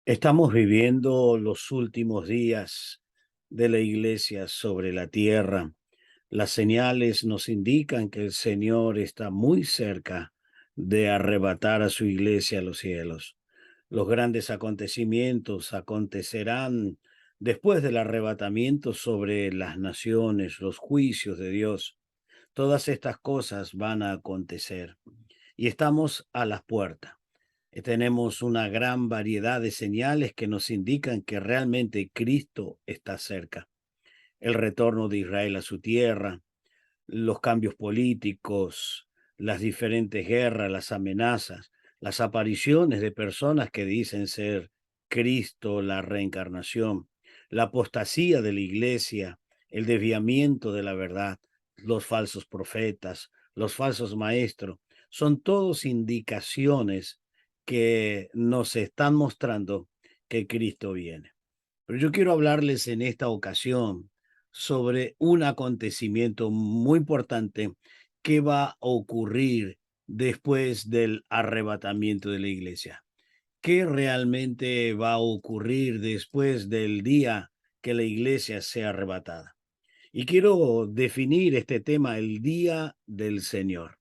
Estamos viviendo los últimos días de la iglesia sobre la tierra. Las señales nos indican que el Señor está muy cerca de arrebatar a su iglesia a los cielos. Los grandes acontecimientos acontecerán después del arrebatamiento sobre las naciones, los juicios de Dios. Todas estas cosas van a acontecer y estamos a las puertas. Tenemos una gran variedad de señales que nos indican que realmente Cristo está cerca. El retorno de Israel a su tierra, los cambios políticos, las diferentes guerras, las amenazas, las apariciones de personas que dicen ser Cristo, la reencarnación, la apostasía de la iglesia, el desviamiento de la verdad, los falsos profetas, los falsos maestros, son todos indicaciones que nos están mostrando que Cristo viene. Pero yo quiero hablarles en esta ocasión sobre un acontecimiento muy importante que va a ocurrir después del arrebatamiento de la iglesia. ¿Qué realmente va a ocurrir después del día que la iglesia sea arrebatada? Y quiero definir este tema, el día del Señor.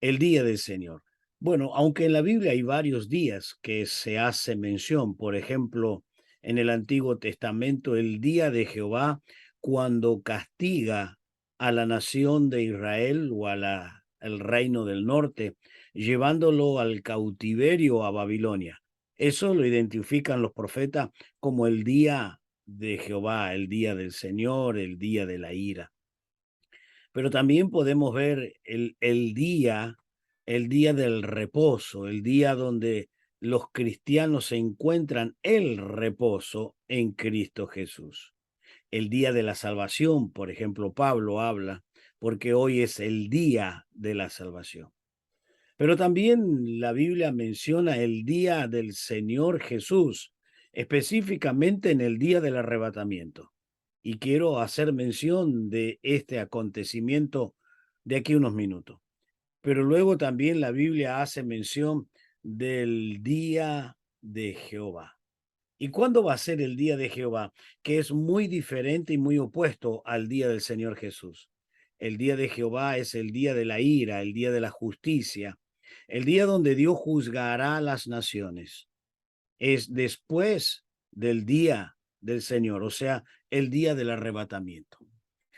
El día del Señor. Bueno, aunque en la Biblia hay varios días que se hace mención, por ejemplo, en el Antiguo Testamento, el día de Jehová, cuando castiga a la nación de Israel o al reino del norte, llevándolo al cautiverio a Babilonia. Eso lo identifican los profetas como el día de Jehová, el día del Señor, el día de la ira. Pero también podemos ver el día del reposo, el día donde los cristianos encuentran el reposo en Cristo Jesús. El día de la salvación, por ejemplo, Pablo habla, porque hoy es el día de la salvación. Pero también la Biblia menciona el día del Señor Jesús, específicamente en el día del arrebatamiento. Y quiero hacer mención de este acontecimiento de aquí unos minutos. Pero luego también la Biblia hace mención del día de Jehová. ¿Y cuándo va a ser el día de Jehová? Que es muy diferente y muy opuesto al día del Señor Jesús. El día de Jehová es el día de la ira, el día de la justicia, el día donde Dios juzgará a las naciones. Es después del día del Señor, o sea, el día del arrebatamiento.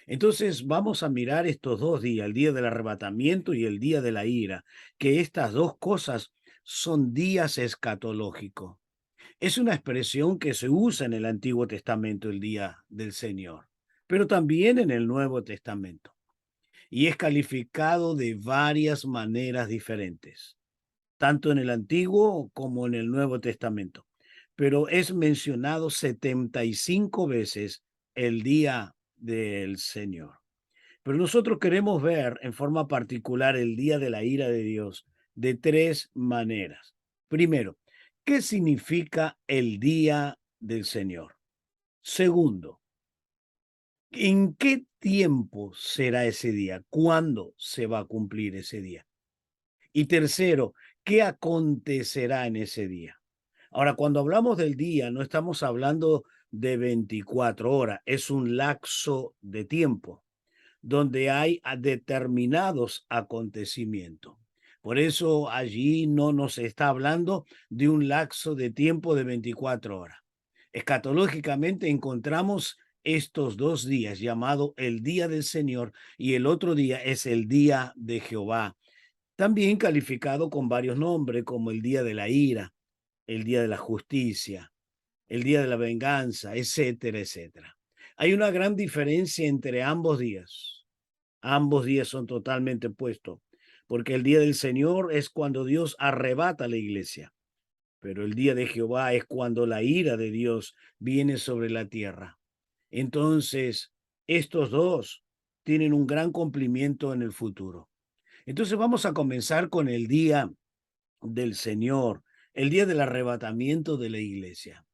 Entonces vamos a mirar estos dos días, el día del arrebatamiento y el día de la ira, que estas dos cosas son días escatológicos. Es una expresión que se usa en el Antiguo Testamento, el día del Señor, pero también en el Nuevo Testamento. Y es calificado de varias maneras diferentes, tanto en el Antiguo como en el Nuevo Testamento. Pero es mencionado 75 veces el día del Señor. Pero nosotros queremos ver en forma particular el día de la ira de Dios de tres maneras. Primero, ¿qué significa el día del Señor? Segundo, ¿en qué tiempo será ese día? ¿Cuándo se va a cumplir ese día? Y tercero, ¿qué acontecerá en ese día? Ahora, cuando hablamos del día, no estamos hablando de 24 horas, es un lapso de tiempo donde hay determinados acontecimientos. Por eso allí no nos está hablando de un lapso de tiempo de 24 horas. Escatológicamente encontramos estos dos días, llamado el día del Señor, y el otro día es el día de Jehová, también calificado con varios nombres, como el día de la ira, el día de la justicia, el día de la venganza, etcétera, etcétera. Hay una gran diferencia entre ambos días. Ambos días son totalmente opuestos, porque el día del Señor es cuando Dios arrebata a la iglesia, pero el día de Jehová es cuando la ira de Dios viene sobre la tierra. Entonces, estos dos tienen un gran cumplimiento en el futuro. Entonces vamos a comenzar con el día del Señor, el día del arrebatamiento de la iglesia.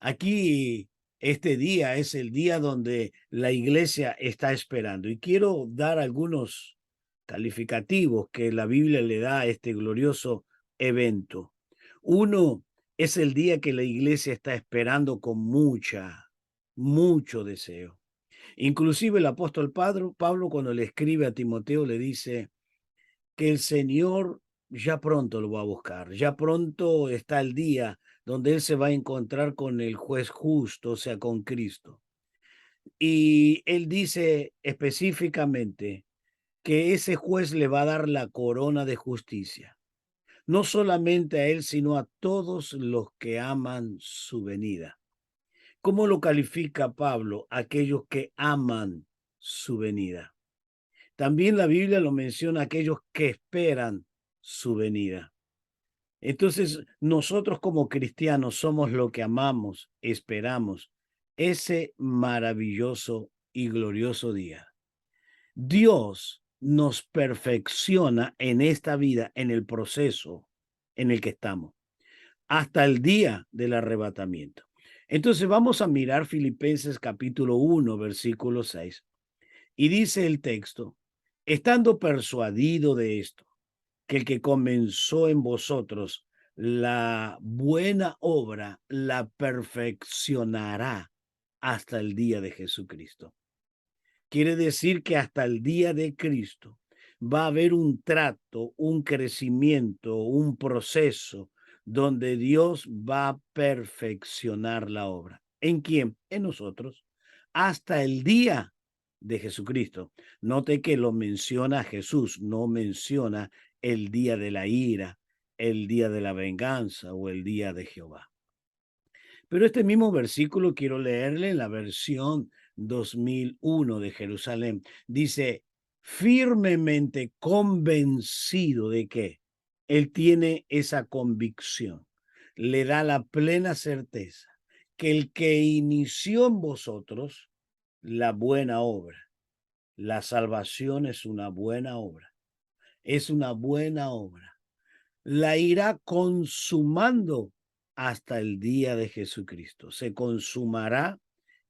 Aquí, este día es el día donde la iglesia está esperando. Y quiero dar algunos calificativos que la Biblia le da a este glorioso evento. Uno, Es el día que la iglesia está esperando con mucho deseo. Inclusive el apóstol Pablo, cuando le escribe a Timoteo, le dice que el Señor ya pronto lo va a buscar, ya pronto está el día donde él se va a encontrar con el juez justo, o sea, con Cristo. Y él dice específicamente que ese juez le va a dar la corona de justicia, no solamente a él, sino a todos los que aman su venida. ¿Cómo lo califica Pablo? Aquellos que aman su venida. También la Biblia lo menciona aquellos que esperan su venida. Entonces, nosotros como cristianos somos lo que amamos, esperamos ese maravilloso y glorioso día. Dios nos perfecciona en esta vida, en el proceso en el que estamos, hasta el día del arrebatamiento. Entonces vamos a mirar Filipenses capítulo 1, versículo 6. Y dice el texto, estando persuadido de esto, que el que comenzó en vosotros la buena obra, la perfeccionará hasta el día de Jesucristo. Quiere decir que hasta el día de Cristo va a haber un trato, un crecimiento, un proceso donde Dios va a perfeccionar la obra. ¿En quién? En nosotros. Hasta el día de Jesucristo. Note que lo menciona Jesús, no menciona el día de la ira, el día de la venganza o el día de Jehová. Pero este mismo versículo quiero leerle en la versión 2001 de Jerusalén. Dice, firmemente convencido de que él tiene esa convicción, le da la plena certeza que el que inició en vosotros la buena obra, la salvación es una buena obra, es una buena obra, la irá consumando hasta el día de Jesucristo. Se consumará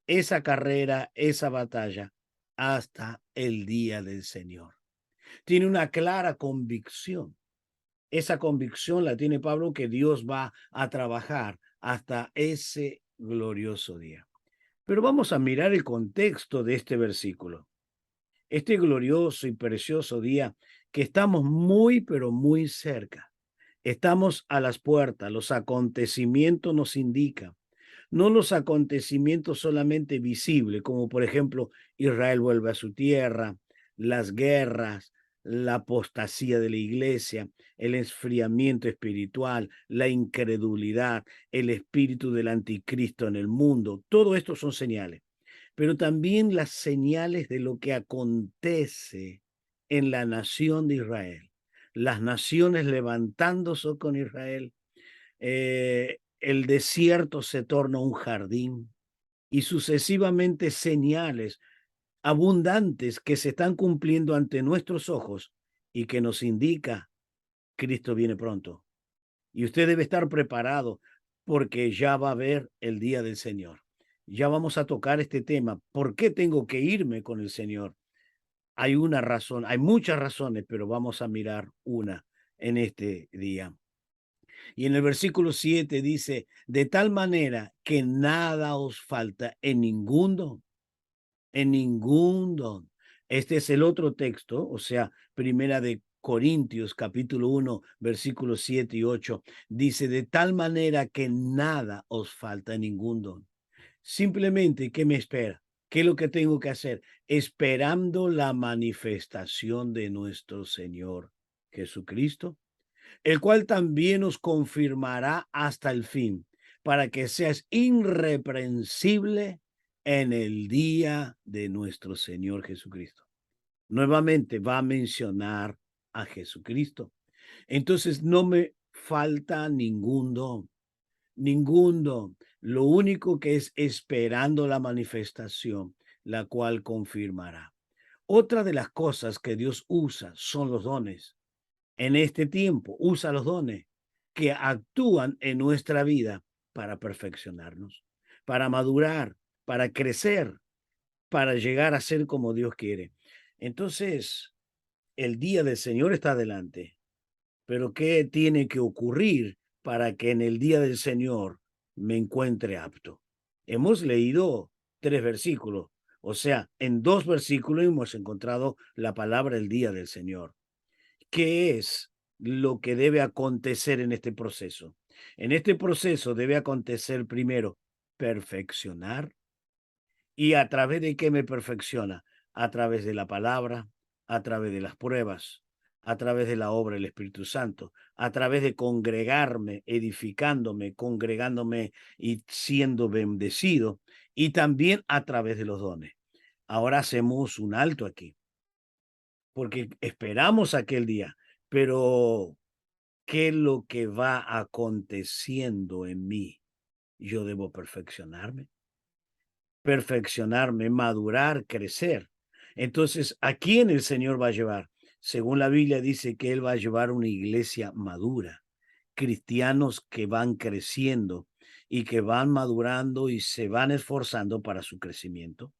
esa carrera, esa batalla, hasta el día del Señor. Tiene una clara convicción. Esa convicción la tiene Pablo, que Dios va a trabajar hasta ese glorioso día. Pero vamos a mirar el contexto de este versículo. Este glorioso y precioso día que estamos muy, pero muy cerca. Estamos a las puertas, los acontecimientos nos indican, no los acontecimientos solamente visibles, como por ejemplo Israel vuelve a su tierra, las guerras, la apostasía de la iglesia, el enfriamiento espiritual, la incredulidad, el espíritu del anticristo en el mundo. Todo esto son señales, pero también las señales de lo que acontece en la nación de Israel. Las naciones levantándose con Israel, el desierto se torna un jardín y sucesivamente señales abundantes que se están cumpliendo ante nuestros ojos y que nos indica Cristo viene pronto. Y usted debe estar preparado porque ya va a ver el día del Señor. Ya vamos a tocar este tema. ¿Por qué tengo que irme con el Señor? Hay una razón, hay muchas razones, pero vamos a mirar una en este día. Y en el versículo 7 dice, de tal manera que nada os falta en ningún don, en ningún don. Este es el otro texto, o sea, primera de Corintios, capítulo 1, versículos 7 y 8, dice, de tal manera que nada os falta en ningún don. Simplemente, ¿qué me espera? ¿Qué es lo que tengo que hacer? Esperando la manifestación de nuestro Señor Jesucristo, el cual también os confirmará hasta el fin, para que seas irreprensible en el día de nuestro Señor Jesucristo. Nuevamente va a mencionar a Jesucristo. Entonces no me falta ningún don, ningún don. Lo único que es esperando la manifestación, la cual confirmará. Otra de las cosas que Dios usa son los dones. En este tiempo usa los dones que actúan en nuestra vida para perfeccionarnos, para madurar, para crecer, para llegar a ser como Dios quiere. Entonces, el día del Señor está adelante, pero ¿qué tiene que ocurrir para que en el día del Señor me encuentre apto. Hemos leído 3 versículos, o sea, en 2 versículos hemos encontrado la palabra el día del Señor. ¿Qué es lo que debe acontecer en este proceso? En este proceso debe acontecer primero perfeccionar. ¿Y a través de qué me perfecciona? A través de la palabra, a través de las pruebas, a través de la obra del Espíritu Santo, a través de congregarme, edificándome, congregándome y siendo bendecido, y también a través de los dones. Ahora hacemos un alto aquí, porque esperamos aquel día, pero ¿qué es lo que va aconteciendo en mí? Yo debo perfeccionarme, madurar, crecer. Entonces, ¿a quién el Señor va a llevar? Según la Biblia dice que Él va a llevar una iglesia madura, cristianos que van creciendo y que van madurando y se van esforzando para su crecimiento.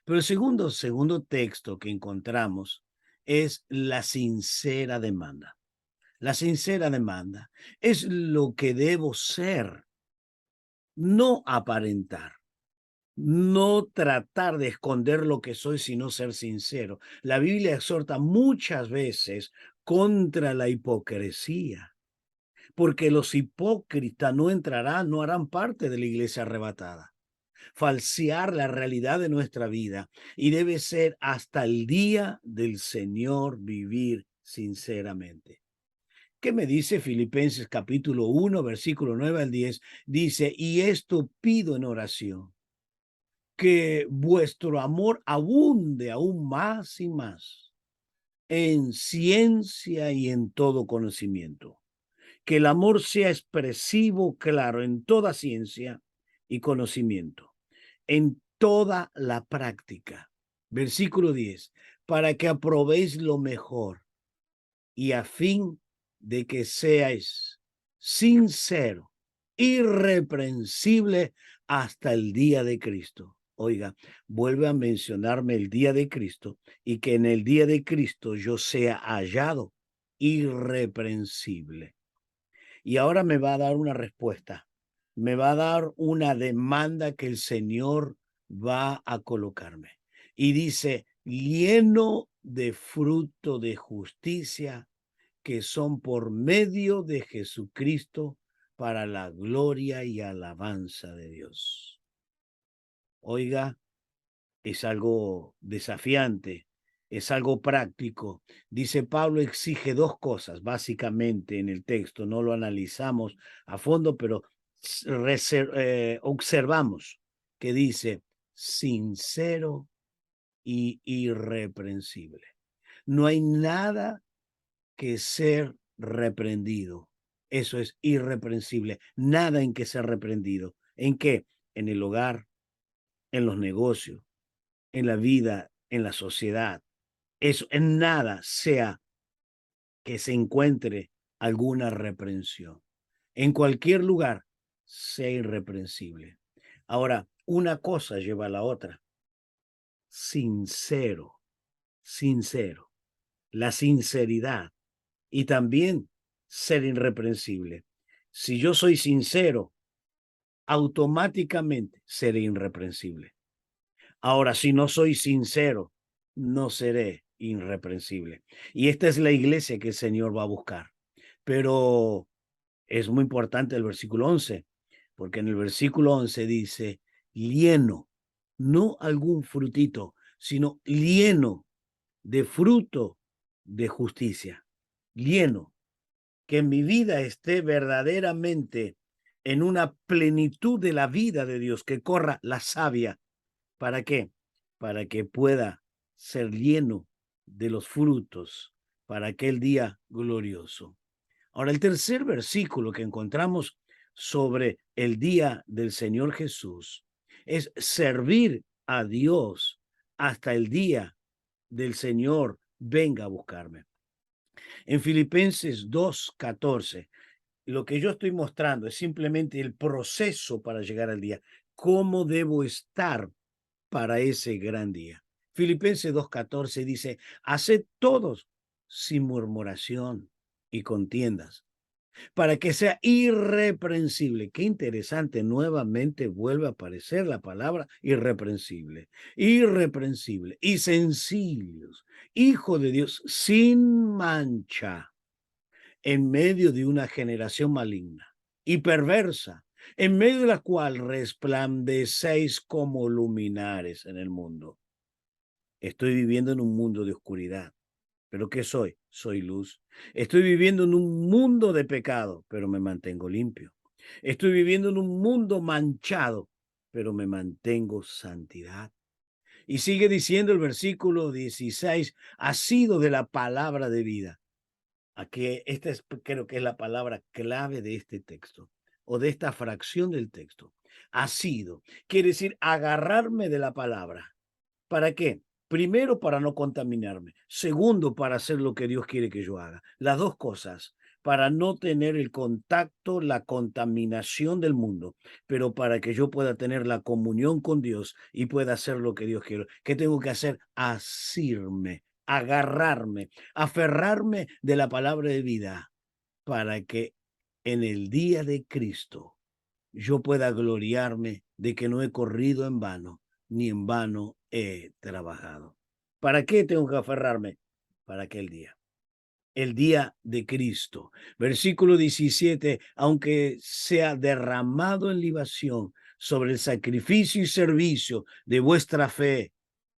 Pero el segundo texto que encontramos es la sincera demanda. La sincera demanda es lo que debo ser, no aparentar. No tratar de esconder lo que soy, sino ser sincero. La Biblia exhorta muchas veces contra la hipocresía, porque los hipócritas no entrarán, no harán parte de la iglesia arrebatada. Falsear la realidad de nuestra vida y debe ser hasta el día del Señor vivir sinceramente. ¿Qué me dice Filipenses capítulo 1, versículo 9 al 10? Dice, y esto pido en oración, que vuestro amor abunde aún más y más en ciencia y en todo conocimiento. Que el amor sea expresivo, claro, en toda ciencia y conocimiento, en toda la práctica. Versículo 10, para que aprobéis lo mejor y a fin de que seáis sincero, irreprensible hasta el día de Cristo. Oiga, vuelve a mencionarme el día de Cristo y que en el día de Cristo yo sea hallado irreprensible. Y ahora me va a dar una respuesta, me va a dar una demanda que el Señor va a colocarme. Y dice, lleno de fruto de justicia que son por medio de Jesucristo para la gloria y alabanza de Dios. Oiga, es algo desafiante, es algo práctico. Dice Pablo exige 2 cosas básicamente en el texto, no lo analizamos a fondo, pero observamos que dice sincero y irreprensible. No hay nada que ser reprendido. Eso es irreprensible. Nada en que ser reprendido. ¿En qué? En el hogar, en los negocios, en la vida, en la sociedad. Eso, en nada sea que se encuentre alguna reprensión. En cualquier lugar, sea irreprensible. Ahora, una cosa lleva a la otra. Sincero, sincero. La sinceridad y también ser irreprensible. Si yo soy sincero, automáticamente seré irreprensible. Ahora, si no soy sincero, no seré irreprensible. Y esta es la iglesia que el Señor va a buscar. Pero es muy importante el versículo 11, porque en el versículo 11 dice, lleno, no algún frutito, sino lleno de fruto de justicia, lleno, que en mi vida esté verdaderamente en una plenitud de la vida de Dios, que corra la savia. ¿Para qué? Para que pueda ser lleno de los frutos para aquel día glorioso. Ahora, el tercer versículo que encontramos sobre el día del Señor Jesús es servir a Dios hasta el día del Señor venga a buscarme. En Filipenses 2:14, lo que yo estoy mostrando es simplemente el proceso para llegar al día. ¿Cómo debo estar para ese gran día? Filipenses 2:14 dice, haced todos sin murmuración y contiendas, para que sea irreprensible. Qué interesante, nuevamente vuelve a aparecer la palabra irreprensible. Irreprensible y sencillos, hijo de Dios, sin mancha, en medio de una generación maligna y perversa, en medio de la cual resplandecéis como luminares en el mundo. Estoy viviendo en un mundo de oscuridad. ¿Pero qué soy? Soy luz. Estoy viviendo en un mundo de pecado, pero me mantengo limpio. Estoy viviendo en un mundo manchado, pero me mantengo santidad. Y sigue diciendo el versículo 16, ha sido de la palabra de vida. Aquí esta es, creo que es la palabra clave de este texto o de esta fracción del texto. Ha sido, quiere decir agarrarme de la palabra. ¿Para qué? Primero, para no contaminarme. Segundo, para hacer lo que Dios quiere que yo haga. Las dos cosas, para no tener el contacto, la contaminación del mundo, pero para que yo pueda tener la comunión con Dios y pueda hacer lo que Dios quiere. ¿Qué tengo que hacer? Asirme, agarrarme, aferrarme de la palabra de vida para que en el día de Cristo yo pueda gloriarme de que no he corrido en vano, ni en vano he trabajado. ¿Para qué tengo que aferrarme? Para aquel día. El día de Cristo. Versículo 17, aunque sea derramado en libación sobre el sacrificio y servicio de vuestra fe,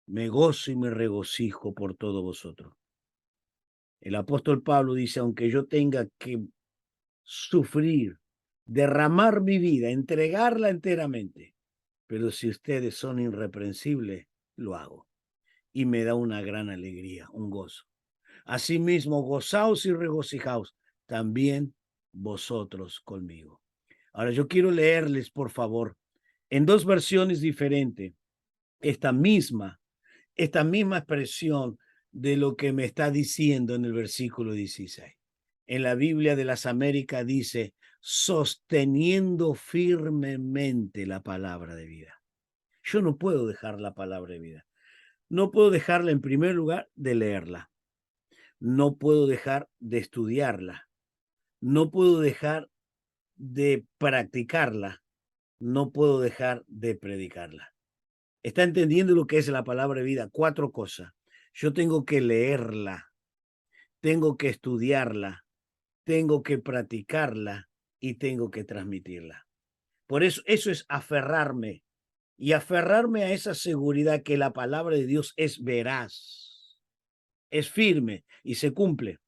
me gozo y me regocijo por todos vosotros. El apóstol Pablo dice, aunque yo tenga que sufrir, derramar mi vida, entregarla enteramente, pero si ustedes son irreprensibles, lo hago. Y me da una gran alegría, un gozo. Asimismo, gozaos y regocijaos también vosotros conmigo. Ahora yo quiero leerles, por favor, en dos versiones diferentes, esta misma, esta misma expresión de lo que me está diciendo en el versículo 16. En la Biblia de las Américas dice, sosteniendo firmemente la palabra de vida. Yo no puedo dejar la palabra de vida. No puedo dejarla en primer lugar de leerla. No puedo dejar de estudiarla. No puedo dejar de practicarla. No puedo dejar de predicarla. ¿Está entendiendo lo que es la palabra de vida? Cuatro cosas. Yo tengo que leerla, tengo que estudiarla, tengo que practicarla y tengo que transmitirla. Por eso, eso es aferrarme y aferrarme a esa seguridad que la palabra de Dios es veraz, es firme y se cumple.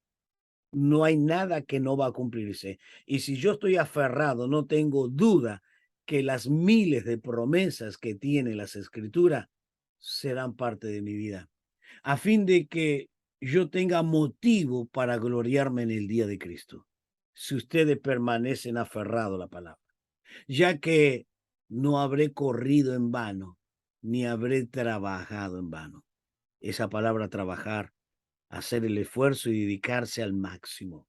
No hay nada que no va a cumplirse. Y si yo estoy aferrado, no tengo duda que las miles de promesas que tiene las escrituras serán parte de mi vida, a fin de que yo tenga motivo para gloriarme en el día de Cristo. Si ustedes permanecen aferrados a la palabra, ya que no habré corrido en vano, ni habré trabajado en vano. Esa palabra trabajar, hacer el esfuerzo y dedicarse al máximo,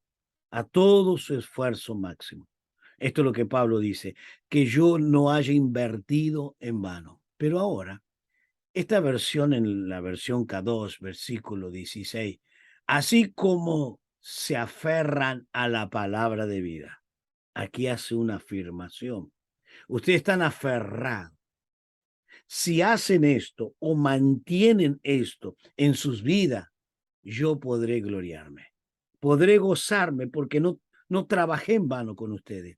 a todo su esfuerzo máximo. Esto es lo que Pablo dice, que yo no haya invertido en vano. Pero ahora, esta versión en la versión K2, versículo 16, así como se aferran a la palabra de vida. Aquí hace una afirmación. Ustedes están aferrados. Si hacen esto o mantienen esto en sus vidas, yo podré gloriarme. Podré gozarme porque no trabajé en vano con ustedes.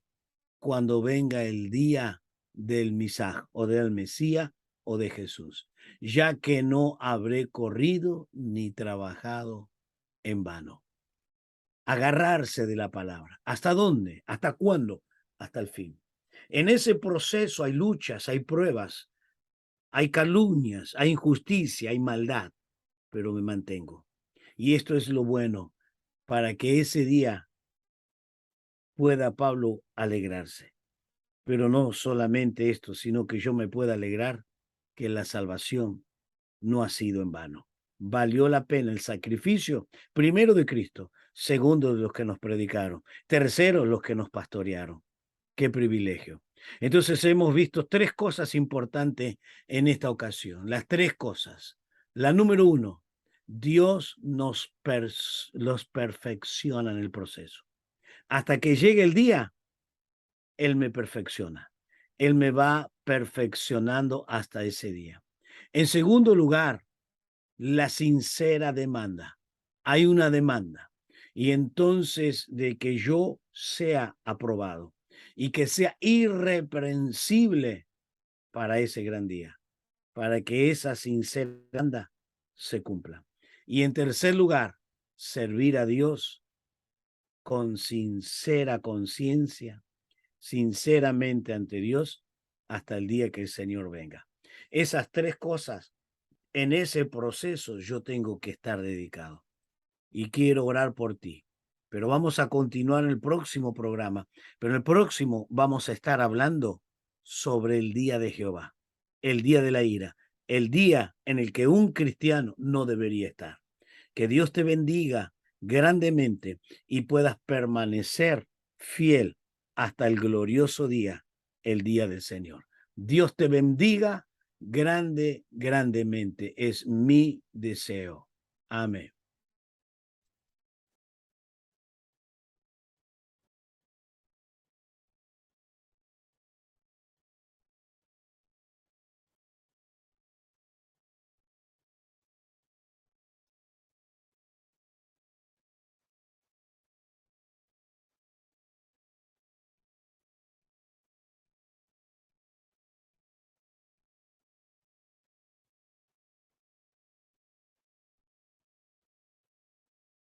Cuando venga el día del Misaj o del Mesías o de Jesús, ya que no habré corrido ni trabajado en vano. Agarrarse de la palabra. ¿Hasta dónde? ¿Hasta cuándo? Hasta el fin. En ese proceso hay luchas, hay pruebas, hay calumnias, hay injusticia, hay maldad, pero me mantengo. Y esto es lo bueno, para que ese día pueda Pablo alegrarse. Pero no solamente esto, sino que yo me pueda alegrar que la salvación no ha sido en vano. Valió la pena el sacrificio, primero de Cristo, segundo de los que nos predicaron, tercero los que nos pastorearon. Qué privilegio. Entonces hemos visto tres cosas importantes en esta ocasión. Las tres cosas. La número uno, Dios los perfecciona en el proceso. Hasta que llegue el día, Él me perfecciona. Él me va perfeccionando hasta ese día. En segundo lugar, la sincera demanda. Hay una demanda. Y entonces de que yo sea aprobado y que sea irreprensible para ese gran día, para que esa sincera demanda se cumpla. Y en tercer lugar, servir a Dios con sincera conciencia, sinceramente ante Dios, hasta el día que el Señor venga. Esas tres cosas, en ese proceso yo tengo que estar dedicado. Y quiero orar por ti. Pero vamos a continuar en el próximo programa. Pero en el próximo vamos a estar hablando sobre el día de Jehová, el día de la ira, el día en el que un cristiano no debería estar. Que Dios te bendiga grandemente y puedas permanecer fiel hasta el glorioso día, el día del Señor. Dios te bendiga grandemente. Es mi deseo. Amén.